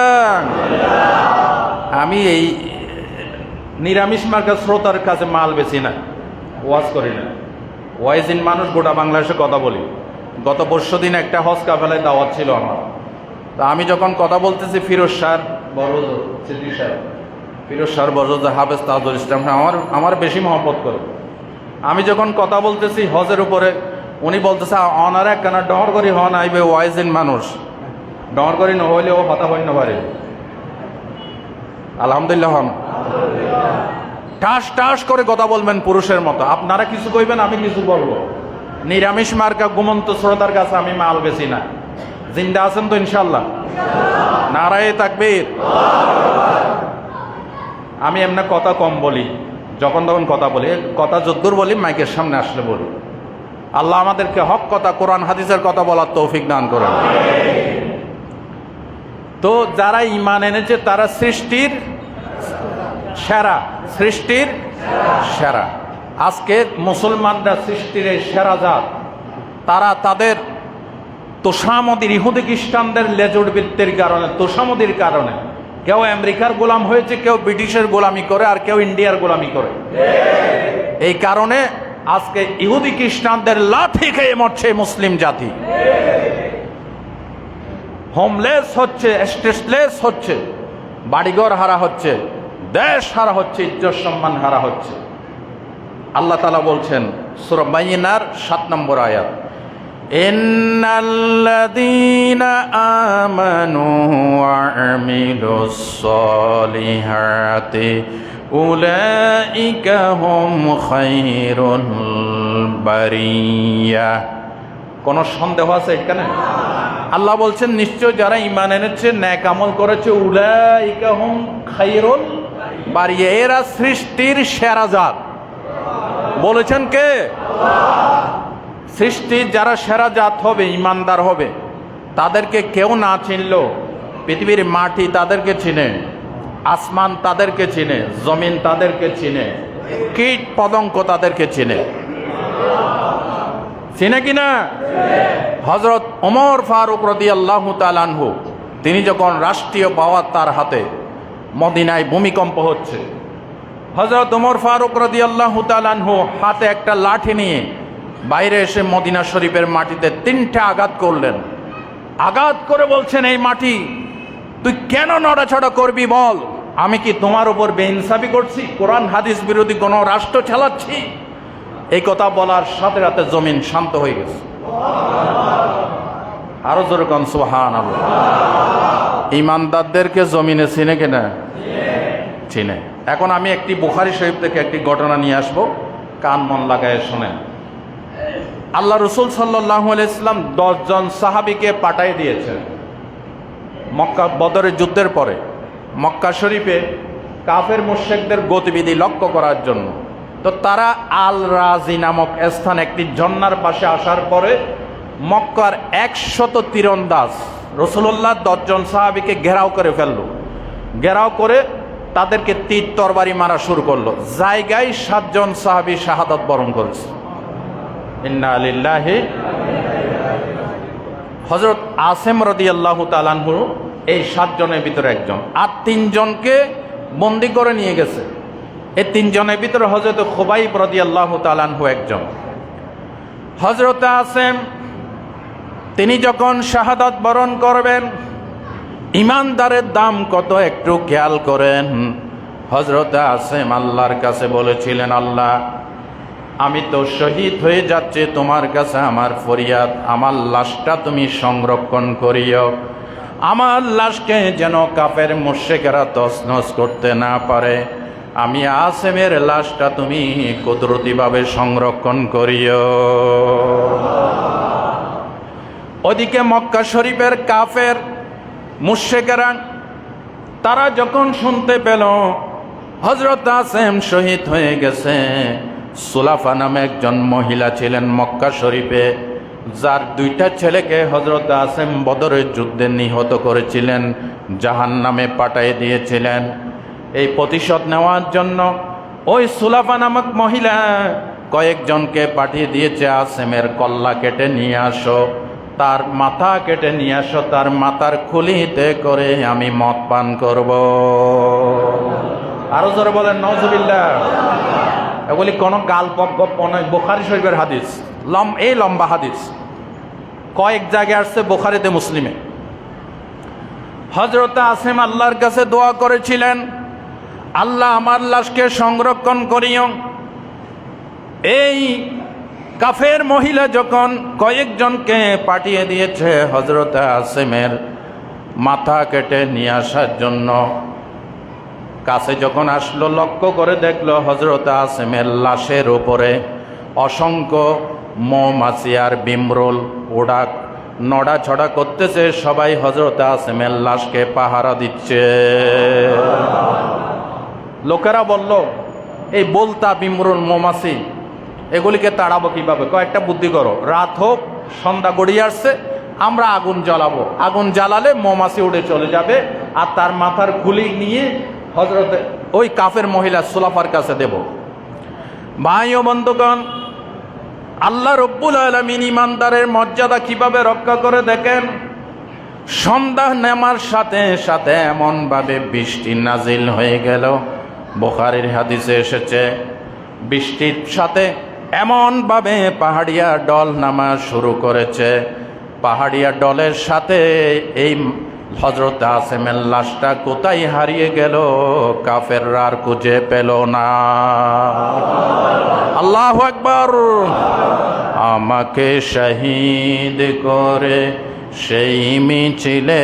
আমি এই নিরামিষ মার্কা শ্রোতার কাছে মাল বেশি না, ওয়াজ করি না। ওয়াইজিন মানুষ, গোটা বাংলাদেশে কথা বলি। গত পরশু দিন একটা হজ কাফেলায় দাওয়াত ছিল আমার। তা আমি যখন কথা বলতেছি, ফিরোজ শাহ বড়জ সিদ্দিক সাহেব, ফিরোজ শাহ বড়জ হাফেজ তাজুল ইসলাম আমার বেশি মহব্বত করে। আমি যখন কথা বলতেছি হজের উপরে, উনি বলতেছে অনারে কেন ডর করি হন আইবে ওয়াইজিন মানুষ, ডর করি না হইলে ও হতা হইন পারে। আলহামদুলিল্লাহ হন। টাস টাস করে কথা বলবেন পুরুষের মতো। আপনারা কিছু কইবেন, আমি কিছু বলবো। নিরামিষ মার্কা ঘুমন্ত শ্রোতার কাছে আমি মাল বেশি না। জিন্দা আছেন তো ইনশাল্লাহ? নারায়ে তাকবীর। আমি এমনি কথা কম বলি, যখন তখন কথা বলি। কথা যদ্দূর বলি মাইকের সামনে আসলে বলি। আল্লাহ আমাদেরকে হক কথা, কোরআন হাদিসের কথা বলার তৌফিক দান করেন। তো যারা ঈমান এনেছে তারা সৃষ্টির সেরা, সৃষ্টির সেরা। আজকে মুসলমানরা সৃষ্টির এই সেরা জাত। তারা তাদের তোষামদির, ইহুদি খ্রিস্টানদের লেজুড় বৃত্তির কারণে, তোষামদির কারণে কেউ আমেরিকার গোলাম হয়েছে, কেউ ব্রিটিশের গোলামি করে, আর কেউ ইন্ডিয়ার গোলামি করে। এই কারণে আজকে ইহুদি খ্রিস্টানদের লাথি খেয়ে মরছে মুসলিম জাতি। হোমলেস হচ্ছে, স্টেটলেস হচ্ছে, বাড়িঘর হারা হচ্ছে, দেশ হারা হচ্ছে, ইজ্জত সম্মান হারা হচ্ছে। আল্লাহ তাআলা বলছেন সূরা বাইনার 7 নম্বর আয়াত, ইন্নাল্লাযীনা আমানু ওয়া আমিলুস সলিহাতি উলাইকা হুম খায়রুল বারিয়া। কোন সন্দেহ আছে এখানে? আল্লাহ বলছেন নিশ্চয় যারা ঈমান এনেছে, নেক আমল করেছে, উলাইকা হুম খায়রুল বারিয়া, এরা সৃষ্টির সেরা জাত। বলেছেন কে? সৃষ্টির যারা সেরা জাত হবে, ইমানদার হবে, তাদেরকে কেউ না চিনলেও পৃথিবীর মাটি তাদেরকে চিনে, আসমান তাদেরকে চিনে, জমিন তাদেরকে চিনে, কীট পতঙ্গ তাদেরকে চিনে। চিনে কিনা? হযরত ওমর ফারুক রাদিয়াল্লাহু তাআলা আনহু, তিনি যখন রাষ্ট্রীয় পাওয়ার তার হাতে, মদিনায় ভূমিকম্প হচ্ছে, হযরত ওমর ফারুক রাদিয়াল্লাহু তাআলা আনহু হাতে একটা লাঠি নিয়ে বাইরে এসে মদিনা শরীফের মাটিতে 3টে আঘাত করলেন। আঘাত করে বলছেন, এই মাটি তুই কেন নড়াচড়া করবি বল? আমি কি তোমার উপর বেইনসাফি করছি? কোরআন হাদিস বিরোধী কোন রাষ্ট্র চালাচ্ছি? এই কথা বলার সাথে সাথে জমিন শান্ত হয়ে গেছে। আরো জোরে কোন সুবহানাল্লাহ। ইমানদারদেরকে জমিনে চিনে কিনা? চিনে। এখন আমি একটি বুখারী শরীফ থেকে একটি ঘটনা নিয়ে আসবো, কান মন লাগায় শোনেন। আল্লাহ রসুল সাল্লাল্লাহু আলাইহি ওয়াসাল্লাম 10 জন সাহাবীকে পাঠিয়ে দিয়েছেন মক্কা বদরের যুদ্ধের পরে মক্কা শরীফে কাফের মুশরিকদের গতিবিধি লক্ষ্য করার জন্য। তো তারা আল রাজি নামক স্থান একটি ঝর্ণার পাশে আসার পরে মক্কার 100 তীরন্দাজ রাসূলুল্লাহ 10 জন সাহাবীকে ঘেরাও করে ফেলল। ঘেরাও করে তাদেরকে তীর তরবারি মারা শুরু করলো। জায়গায় 7 জন সাহাবী শাহাদাত বরণ করেছে। ইন্না লিল্লাহি। হযরত আসিম রাদিয়াল্লাহু তাআলা আনহু এই 7 জনের ভিতরে একজন, আর 3 জনকে বন্দী করে নিয়ে গেছে। এই 3 জনের ভিতরে হযরত খুবাইব রাদিয়াল্লাহু তাআলা আনহু একজন। হযরত আসিম তিনি যখন শাহাদাত বরণ করবেন, ইমানদারের দাম কত একটু খেয়াল করেন। হযরত আসিম আল্লাহর কাছে বলেছিলেন, আল্লাহ আমি তো শহীদ হয়ে যাচ্ছি, তোমার কাছে আমার ফরিয়াদ, আমার লাশটা তুমি সংরক্ষণ করিও, আমার লাশকে যেন কাফের মুশরিকরা তছনছ করতে না পারে। আমি আসিমের লাশটা তুমি কুদরতিভাবে সংরক্ষণ করিও। ওদিকে মক্কা শরীফের কাফের মুশরিকরা তারা যখন শুনতে পেল হযরত আসিম শহীদ হয়ে গেছে, সুলাফা নামে একজন মহিলা ছিলেন মক্কা শরীফে, যার 2টা ছেলেকে হযরত আসিম বদরের যুদ্ধে নিহত করেছিলেন, জাহান্নামে পাঠিয়ে দিয়েছিলেন। এই প্রতিশোধ নেওয়ার জন্য ওই সুলাফা নামক মহিলা কয়েকজনকে পাঠিয়ে দিয়েছে, আসিমের কল্লা কেটে নিয়ে আসো, তার মাথা কেটে নিয়ে আসো, তার মাথার খুলিতে করে আমি মদ পান করব। আরো জোরে বলেন নাউজুবিল্লাহ। এগুলি কোনো গালপক্ষ নয়, বুখারী শরীফের হাদিস, এই লম্বা হাদিস, কয়েক জায়গায় আসছে বুখারীতে মুসলিমে। হযরত আসিম আল্লাহর কাছে দোয়া করেছিলেন, আল্লাহ আমার লাশকে সংরক্ষণ করিও। এই কাফের মহিলা যখন কয়েকজনকে পাঠিয়ে দিয়েছে হযরত আসিমের মাথা কেটে নিয়ে আসার জন্য, কাছে যখন আসলো লক্ষ্য করে দেখলো হযরত আসিমের লাশের উপরে অসংখ্য মৌমাছি আর বিমরুল ওড়া নড়াছড়া করতেছে, সবাই হযরত আসিমের লাশকে পাহারা দিচ্ছে। লোকেরা বলল, এই বলতা বিমরুল মৌমাছি এগুলিকে তাড়াবো কিভাবে? কয়েকটা বুদ্ধি করো, রাত হোক, সন্ধ্যা গড়িয়ে আসছে, আমরা আগুন জ্বালাবো, আগুন জ্বালালে মৌমাছি উড়ে চলে যাবে, আর তার মাথার খুলি নিয়ে হযরত ওই কাফের মহিলা সুলাফার কাছে দেব। ভাই ও বন্ধুগণ, আল্লাহ রব্বুল আলামিন ইমানদারের মর্যাদা কিভাবে রক্ষা করে দেখেন। সন্ধ্যা নামার সাথে সাথে এমন ভাবে বৃষ্টি নাজিল হয়ে গেল, বুখারীর হাদিসে এসেছে, বৃষ্টির সাথে এমন ভাবে পাহাড়িয়া ডল নামা শুরু করেছে, পাহাড়িয়া ডলের সাথে এই হযরত আসিমের লাশটা কোথায় হারিয়ে গেল কাফেররা আর খুঁজে পেল না। আল্লাহু আকবার। আমাকে শহীদ করে সেই মিছিলে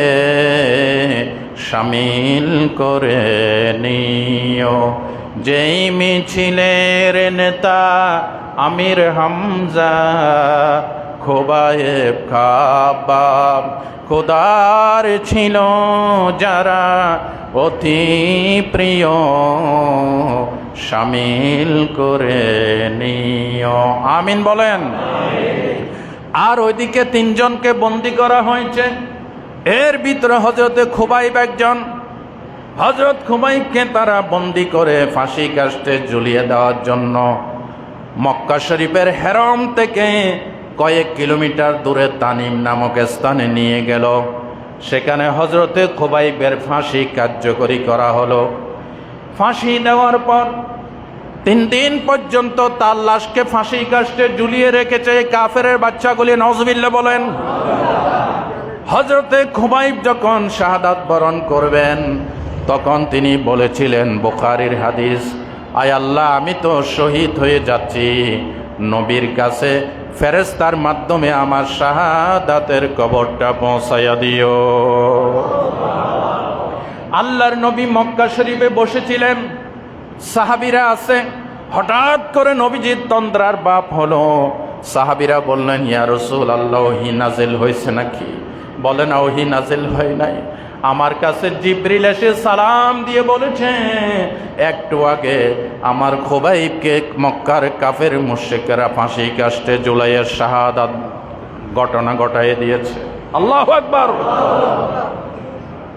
শামিল করে নিও, যেই মিছিলের নেতা আমির হামজা, খোবায়েব খাবাব খোদার ছিল যারা অতি প্রিয়, শামিল করে নিও। আমিন বলেন। আর ওইদিকে 3 জনকে বন্দী করা হয়েছে, এর ভিতরে হযরতে খুবাইব একজন। হযরত খুবাইবকে তারা বন্দী করে ফাঁসি কাস্টে ঝুলিয়ে দেওয়ার জন্য মক্কা শরীফের হেরম থেকে কয়েক কিলোমিটার দূরে তানিম নামক স্থানে নিয়ে গেল। সেখানে হযরতে খুবাইবের ফাঁসি কার্যকরী করা হলো। ফাঁসি দেওয়ার পর 3 দিন পর্যন্ত তার লাশকে ফাঁসি কাস্টে ঝুলিয়ে রেখেছে কাফেরের বাচ্চাগুলি। নাউজুবিল্লাহ বলেন। হযরতে খুবাইব যখন শাহাদাত বরণ করবেন তখন তিনি বলেছিলেন, বুখারীর হাদিস, আয় আল্লাহ আমি তো শহীদ হয়ে যাচ্ছি, নবীর কাছে ফেরেশতার মাধ্যমে আমার শাহাদাতের কবরটা পৌঁছাইয়া দিও। আল্লাহর নবী মক্কা শরীফে বসেছিলেন, সাহাবীরা আছে, হঠাৎ করে নবীজির তন্দ্রার বাপ হলো। সাহাবীরা বললেন, ইয়া রাসূলুল্লাহ ওহী নাজিল হয়েছে নাকি? বলেন, ওহী নাজিল হয় নাই। আমার কাছে জিবরিল এসে সালাম দিয়ে বলেছে, একটু আগে আমার খোবাইবকে মক্কার কাফের মুশরিকরা ফাঁসি কাস্টে ঝুলাইয়া শাহাদাত ঘটনা ঘটাইয়ে দিয়েছে। আল্লাহু আকবার।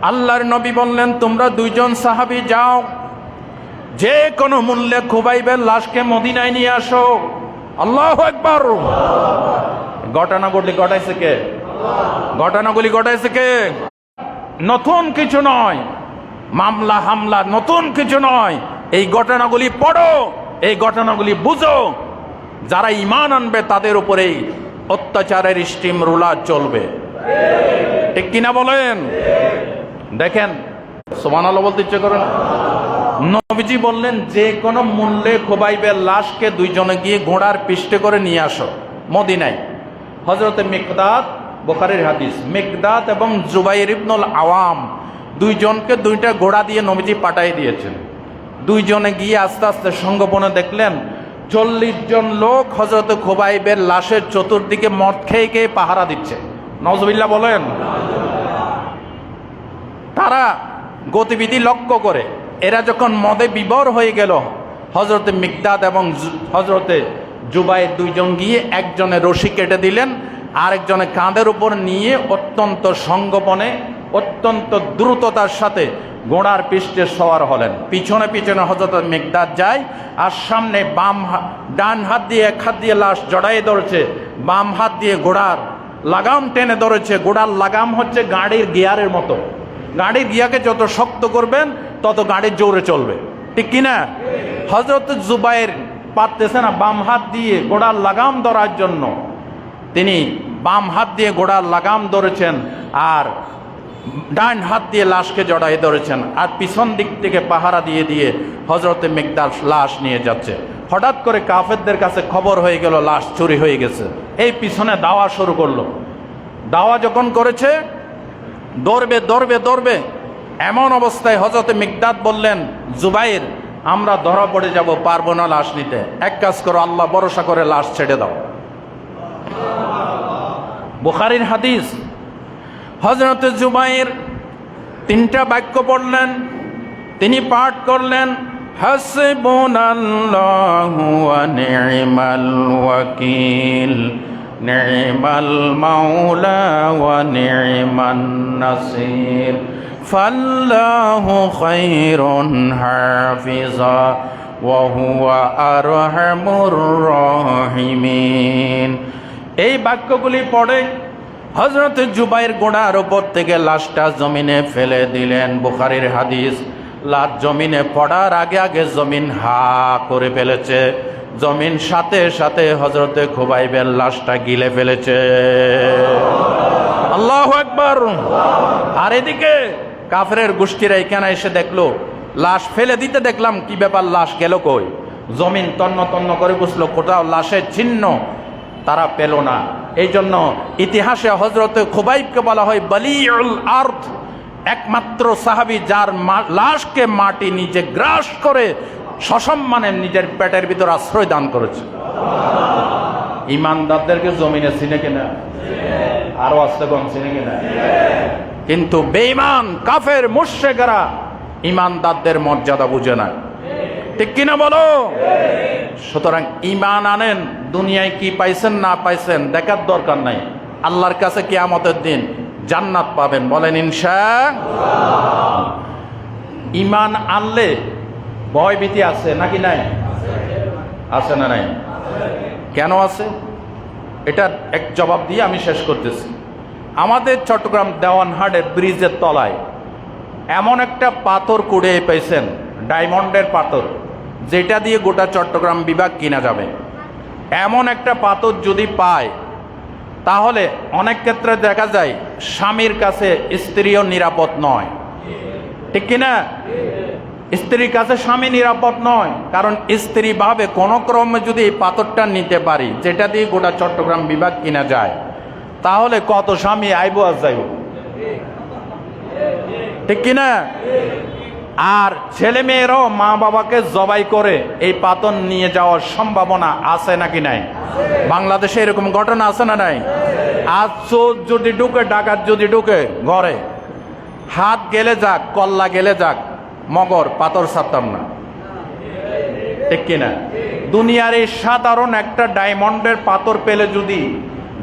আল্লাহর নবী বললেন, তোমরা দুইজন সাহাবী যাও, যে কোনো মূল্যে খুবাইবের লাশকে মদিনায় নিয়ে আসো। আল্লাহু আকবার। ঘটনাগুলি ঘটাইছে কে? ঘটনাগুলি ঘটাইছে কে? নতুন কিছু নয়, মামলা হামলা নতুন কিছু নয়। এই ঘটনাগুলি পড়ো, এই ঘটনাগুলি বুঝো। যারা ঈমান আনবে তাদের উপরে অত্যাচারের স্টিম রুলার চলবে, ঠিক কিনা বলেন? দেখেন, সুবহানাল্লাহ বলতে ইচ্ছে করে না? নবীজি বললেন, যে কোনো মূল্যে খুবাইবের লাশকে দুইজনে গিয়ে ঘোড়ার পিষ্টে করে নিয়ে আসো মদিনায়। হযরতে মিকদাদ, বুখারীর হাদিস, মিকদাদ এবং জুবাইর ইবনুল আওয়াম দুইজনকে দুইটা ঘোড়া দিয়ে নবীজি পাঠিয়ে দিয়েছেন। দুইজনে গিয়ে আস্তে আস্তে সঙ্গোপনে দেখলেন 40 জন লোক হযরতে খুবাইবের লাশের চতুর্দিকে মদ খেয়ে খেয়ে পাহারা দিচ্ছে। নাউজুবিল্লাহ বলেন। তারা গতিবিধি লক্ষ্য করে এরা যখন মদে বিভোর হয়ে গেল, হযরতে মিকদাদ এবং হযরতে জুবাইর দুইজন গিয়ে একজনের রশি কেটে দিলেন, আরেকজনের কাঁধের উপর নিয়ে অত্যন্ত সঙ্গোপনে অত্যন্ত দ্রুততার সাথে ঘোড়ার পৃষ্ঠে সওয়ার হলেন। পিছনে পিছনে হযরত মিকদাদ যায়, আর সামনে ডান হাত দিয়ে এক হাত দিয়ে লাশ জড়াই ধরেছে, বাম হাত দিয়ে ঘোড়ার লাগাম টেনে ধরেছে। ঘোড়ার লাগাম হচ্ছে গাড়ির গিয়ারের মতো, গাড়ির গিয়াকে যত শক্ত করবেন তত গাড়ির জোরে চলবে, ঠিক কিনা? হযরত জুবাইর পারতেছে না বাম হাত দিয়ে ঘোড়ার লাগাম ধরার জন্য, তিনি বাম হাত দিয়ে ঘোড়ার লাগাম ধরেছেন আর ডান হাত দিয়ে লাশকে জড়াই ধরেছেন, আর পিছন দিক থেকে পাহারা দিয়ে দিয়ে হযরতে মিকদাদ লাশ নিয়ে যাচ্ছে। হঠাৎ করে কাফেরদের কাছে খবর হয়ে গেল লাশ চুরি হয়ে গেছে। এই পিছনে দাওয়া শুরু করলো। দাওয়া যখন করেছে, দৌড়বে দৌড়বে দৌড়বে, এমন অবস্থায় হযরতে মিকদাদ বললেন, জুবাইর, আমরা ধরা পড়ে যাব, পারবো না লাশ নিতে। এক কাজ করো, আল্লাহ ভরসা করে লাশ ছেড়ে দাও। বুখারীর হাদিস। হযরতে জুবাইর 3টা বাক্য পড়লেন, তিনি পাঠ করলেন, হাসবুনাল্লাহু ওয়া নি'মাল ওয়াকিল, নি'মাল মাওলা ওয়া নি'মান নাসির, ফাল্লাহু খায়রুন হাফিজা ওয়া হুয়া আরহামুর রাহিমিন। এই বাক্যগুলি পড়ে হযরত জুবাইর ঘোড়ার উপর থেকে লাশটা জমিনে ফেলে দিলেন। বুখারীর হাদিস। লাশ জমিনে পড়ার আগে আগে জমিন হা করে ফেলেছে, জমিন সাথে সাথে হযরতে খুবাইবের লাশটা গিলে ফেলেছে। আল্লাহু আকবার। আর এদিকে কাফেরের গোষ্ঠীরা এখানে এসে দেখলো লাশ ফেলে দিতে, দেখলাম কি ব্যাপার, লাশ গেল কই? জমিন তন্ন তন্ন করে বুঝলো, কোথাও লাশের চিহ্ন তারা পেল না। এই জন্য ইতিহাসে হযরতে খুবাইবকে বলা হয় বলিউল আরদ, একমাত্র সাহাবী যার লাশকে মাটি নিজে গ্রাস করে সসম্মানে নিজের পেটের ভিতর আশ্রয় দান করেছে। ইমানদারদেরকে জমিনে চিনে কিনা? আরো আসতে কম চিনে কিনা? কিন্তু বেঈমান কাফের মুশরিকরা ইমানদারদের মর্যাদা বুঝে না, ঠিক কিনা বলো? সুতরাং ঈমান আনেন, দুনিয়ায় কি পাইছেন না পাইছেন দেখার দরকার নাই। আল্লাহর কাছে কিয়ামতের দিন জান্নাত পাবেন, বলেন ইনশাআল্লাহ। ঈমান আনলে ভয় ভীতি আছে নাকি নাই? আছে না নাই? কেন আছে? এটার এক জবাব দিয়ে আমি শেষ করতেছি। আমাদের চট্টগ্রাম দেওয়ানহাটের ব্রিজের তলায় এমন একটা পাথর কুড়ে পেয়েছেন, ডায়মন্ডের পাথর, যেটা দিয়ে গোটা চট্টগ্রাম বিভাগ কিনা যাবে। এমন একটা পাথর যদি পায়, তাহলে অনেক ক্ষেত্রে দেখা যায় স্বামীর কাছে স্ত্রীও নিরাপদ নয়, ঠিক কিনা? স্ত্রীর কাছে স্বামী নিরাপদ নয়, কারণ স্ত্রী ভাবে কোনো ক্রমে যদি এই পাথরটা নিতে পারি, যেটা দিয়ে গোটা চট্টগ্রাম বিভাগ কিনা যায়, তাহলে কত স্বামী আইব আর যাইব, ঠিক কিনা? আর ছেলে মেয়েরাও মা বাবাকে জবাই করে এই পাথর নিয়ে যাওয়ার সম্ভাবনা আছে নাকি নাই? বাংলাদেশে এরকম ঘটনা আছে না নাই? আজ চোর যদি ঢুকে, ডাকাত যদি ঢুকে ঘরে, হাত গেলে যাক, কল্লা গেলে যাক, মগর পাথর ছাড়তাম না, ঠিক কিনা? দুনিয়ার এই সাধারণ একটা ডায়মন্ডের পাথর পেলে যদি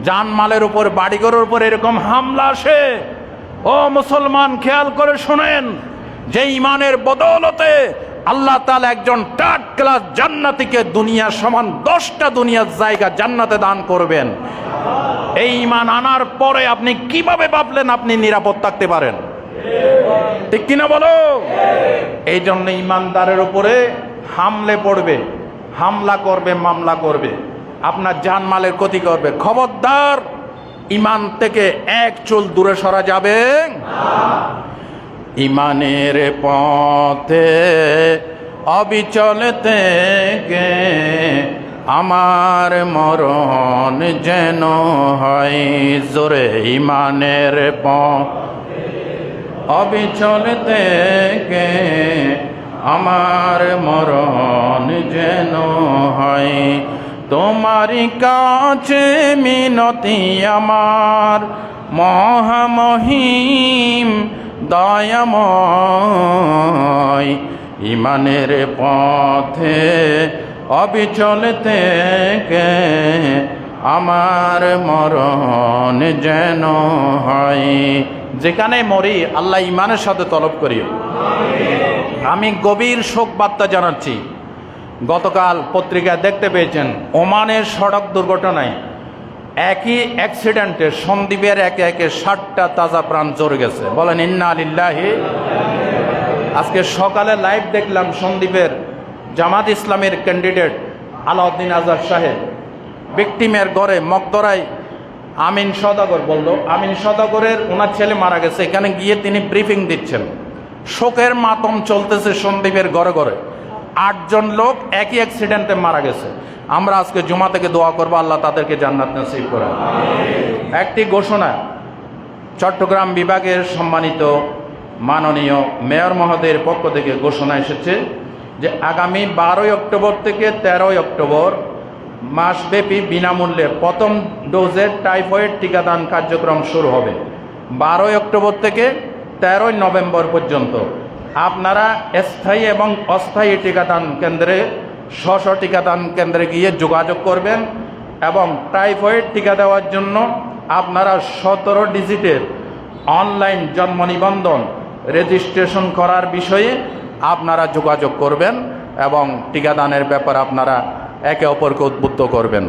জানমালের উপর, বাড়িঘরের উপর এরকম হামলা আসে, ও মুসলমান খেয়াল করে শোনেন, যে ইমানের বদৌলতে আল্লাহ তাআলা একজন থার্ড ক্লাস জান্নাতীকে দুনিয়ার সমান 10টা দুনিয়ার জায়গা জান্নাতে দান করবেন। এই ইমান আনার পরে আপনি কিভাবে ভাবলেন আপনি নিরাপদ থাকতে পারেন? ঠিক কিনা বলো? এই জন্য ইমানদারের উপরে হামলে পড়বে, হামলা করবে, মামলা করবে, আপনার জানমালের ক্ষতি করবে। খবরদার, ইমান থেকে এক চুল দূরে সরা যাবে ইমানের পথে অবিচল থেকে আমার মরণ যেন হয় জোরে। ইমানের পথে অবিচল থেকে আমার মরণ যেন হয়। তোমারই কাছে মিনতি আমার মহামহিম দয়াময়, ইমানের পথে অবিচল থেকে আমার মরণ যেন হয়। যেখানে মরি আল্লাহ ইমানের সাথে তলব করিও। আমি গভীর শোক বার্তা জানাচ্ছি, গতকাল পত্রিকায় দেখতে পেয়েছেন ওমানের সড়ক দুর্ঘটনায় একই অ্যাক্সিডেন্টে সন্দ্বীপের একে একে 60টা তাজা প্রাণ চলে গেছে। বলেন ইন্না লিল্লাহি। আজকে সকালে লাইভ দেখলাম সন্দ্বীপের জামাত ইসলামের ক্যান্ডিডেট আলাউদ্দিন আজহার সাহেব ভিকটিমের ঘরে মকদরায় আমিন সওদাগর বলল, আমিন সওদাগরের ওনার ছেলে মারা গেছে, এখানে গিয়ে তিনি ব্রিফিং দিচ্ছেন। শোকের মাতম চলতেছে সন্দ্বীপের ঘরে ঘরে। 8 জন লোক একই অ্যাক্সিডেন্টে মারা গেছে। আমরা আজকে জুমা থেকে দোয়া করবো আল্লাহ তাদেরকে জান্নাত নসিব করেন। একটি ঘোষণা, চট্টগ্রাম বিভাগের সম্মানিত মাননীয় মেয়র মহোদয়ের পক্ষ থেকে ঘোষণা এসেছে যে আগামী 12 অক্টোবর থেকে 13 অক্টোবর মাসব্যাপী বিনামূল্যে প্রথম ডোজের টাইফয়েড টিকাদান কার্যক্রম শুরু হবে। 12 অক্টোবর থেকে 13 নভেম্বর পর্যন্ত আপনারা স্থায়ী এবং অস্থায়ী টিকাদান কেন্দ্রে, স্ব টিকাদান কেন্দ্রে গিয়ে যোগাযোগ করবেন এবং টাইফয়েড টিকা দেওয়ার জন্য আপনারা 17 ডিজিটের অনলাইন জন্ম নিবন্ধন রেজিস্ট্রেশন করার বিষয়ে আপনারা যোগাযোগ করবেন এবং টিকাদানের ব্যাপারে আপনারা একে অপরকে উদ্বুদ্ধ করবেন।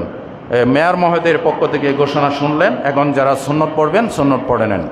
মেয়র মহোদয়ের পক্ষ থেকে ঘোষণা শুনলেন। এখন যারা সুন্নত পড়বেন সুন্নত পড়ে নেন।